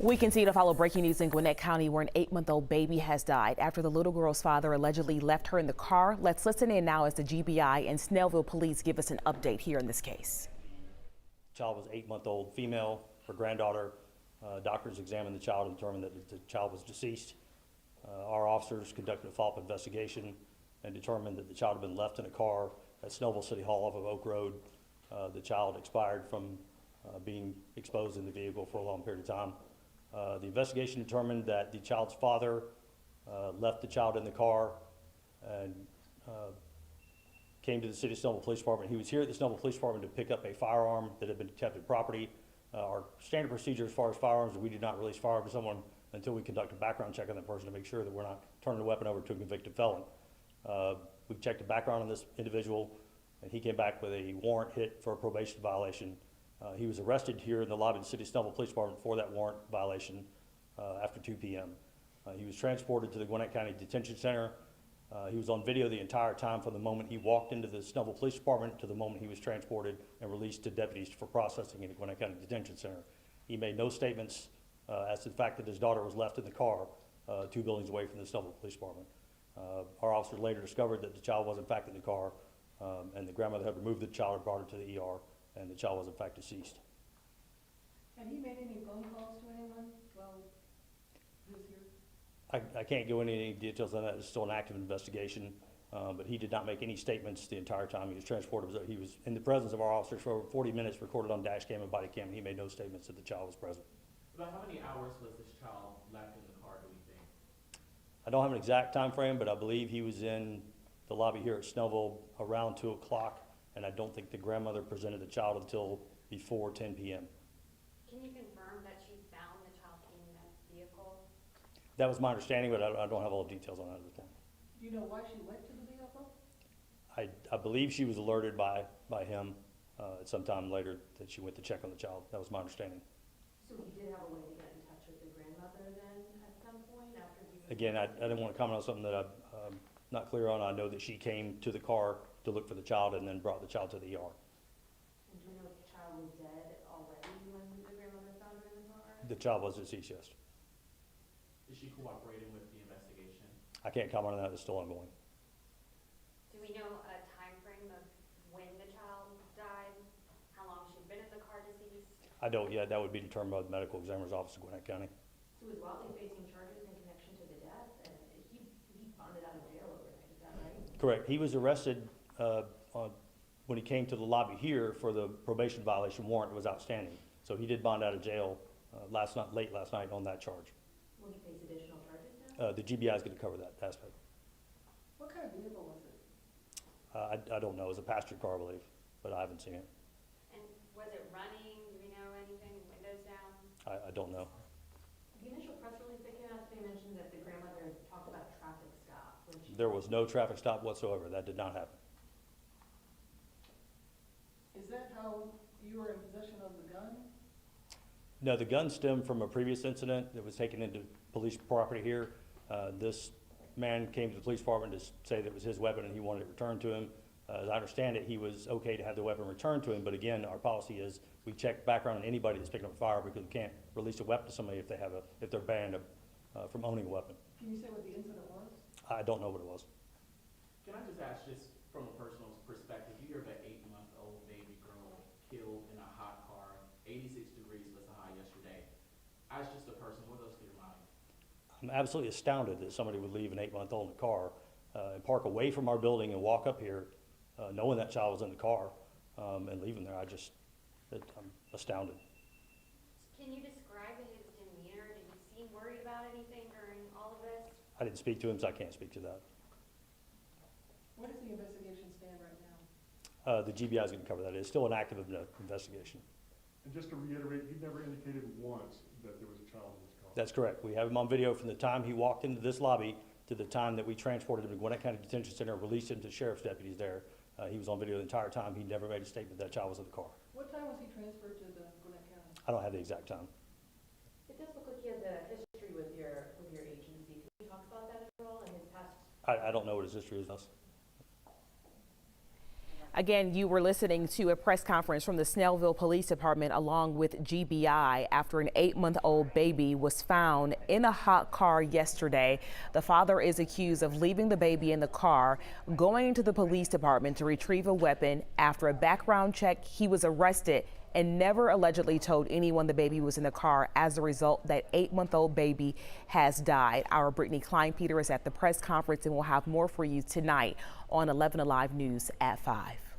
We continue to follow breaking news in Gwinnett County, where an 8-month-old baby has died after the little girl's father allegedly left her in the car. Let's listen in now as the GBI and Snellville police give us an update here in this case. The child was 8-month-old female, her granddaughter. Doctors examined the child and determined that the child was deceased. Our officers conducted a follow-up investigation and determined that the child had been left in a car at Snellville City Hall off of Oak Road. The child expired from being exposed in the vehicle for a long period of time. The investigation determined that the child's father left the child in the car and came to the City of Snellville Police Department. He was here at the Snellville Police Department to pick up a firearm that had been detected property. Our standard procedure as far as firearms is we do not release firearms to someone until we conduct a background check on that person to make sure that we're not turning the weapon over to a convicted felon. We checked the background on this individual, and he came back with a warrant hit for a probation violation. He was arrested here in the lobby of the City of Snellville Police Department for that warrant violation after 2 p.m. He was transported to the Gwinnett County Detention Center. He was on video the entire time from the moment he walked into the Snellville Police Department to the moment he was transported and released to deputies for processing in the Gwinnett County Detention Center. He made no statements as to the fact that his daughter was left in the car 2 buildings away from the Snellville Police Department. Our officers later discovered that the child was in fact in the car, and the grandmother had removed the child and brought her to the ER, and the child was in fact deceased. Have you made any phone calls to anyone while he was here? I can't go into any details on that. It's still an active investigation, but he did not make any statements the entire time he was transported. He was in the presence of our officers for over 40 minutes, recorded on dash cam and body cam, and he made no statements that the child was present. About how many hours was this child left in the car, do we think? I don't have an exact time frame, but I believe he was in the lobby here at Snellville around 2 o'clock, and I don't think the grandmother presented the child until before 10 p.m. Can you confirm that she found the child in that vehicle? That was my understanding, but I don't have all the details on that at this point. Do you know why she went to the vehicle? I believe she was alerted by him at some time later that she went to check on the child. That was my understanding. So he did have a way to get in touch with the grandmother then at some point after he was... Again, I didn't want to comment on something that I'm not clear on. I know that she came to the car to look for the child and then brought the child to the ER. And do we know if the child was dead already when the grandmother found her in the car? The child was deceased, yes. Is she cooperating with the investigation? I can't comment on that. It's still ongoing. Do we know a time frame of when the child died? How long she'd been in the car deceased? I don't yet. That would be determined by the medical examiner's office in Gwinnett County. So is Watley facing charges in connection to the death? And he bonded out of jail overnight, is that right? Correct. He was arrested when he came to the lobby here for the probation violation warrant that was outstanding. So he did bond out of jail late last night on that charge. Will he face additional charges now? The GBI is going to cover that aspect. What kind of vehicle was it? I don't know. It was a passenger car, I believe, but I haven't seen it. And was it running? Do we know anything? Windows down? I don't know. The initial press release that came out today mentioned that the grandmother talked about a traffic stop. When she There was no traffic stop whatsoever. That did not happen. Is that how you were in possession of the gun? No, the gun stemmed from a previous incident that was taken into police property here. This man came to the police department to say that it was his weapon and he wanted it returned to him. As I understand it, he was okay to have the weapon returned to him, but again, our policy is we check background on anybody that's picking up a fire because we can't release a weapon to somebody if they're banned from owning a weapon. Can you say what the incident was? I don't know what it was. Can I just ask, just from a personal perspective, you hear of an 8-month-old baby girl killed in a hot car, 86 degrees was the high yesterday. As just a person, what goes through your mind? I'm absolutely astounded that somebody would leave an 8-month-old in a car and park away from our building and walk up here knowing that child was in the car and leaving there. I'm astounded. Can you describe his demeanor? Did he seem worried about anything during all of this? I didn't speak to him, so I can't speak to that. Where does the investigation stand right now? The GBI is going to cover that. It's still an active investigation. And just to reiterate, he never indicated once that there was a child in his car. That's correct. We have him on video from the time he walked into this lobby to the time that we transported him to Gwinnett County Detention Center and released him to sheriff's deputies there. He was on video the entire time. He never made a statement that child was in the car. What time was he transferred to the Gwinnett County? I don't have the exact time. It does look like he has a history with your agency. Can you talk about that at all and his past? I don't know what his history is. Again, you were listening to a press conference from the Snellville Police Department along with GBI after an 8-month-old baby was found in a hot car yesterday. The father is accused of leaving the baby in the car, going into the police department to retrieve a weapon. After a background check, he was arrested and never allegedly told anyone the baby was in the car. As a result, that 8-month-old baby has died. Our Brittany Klein-Peter is at the press conference and we'll have more for you tonight on 11 Alive News at 5.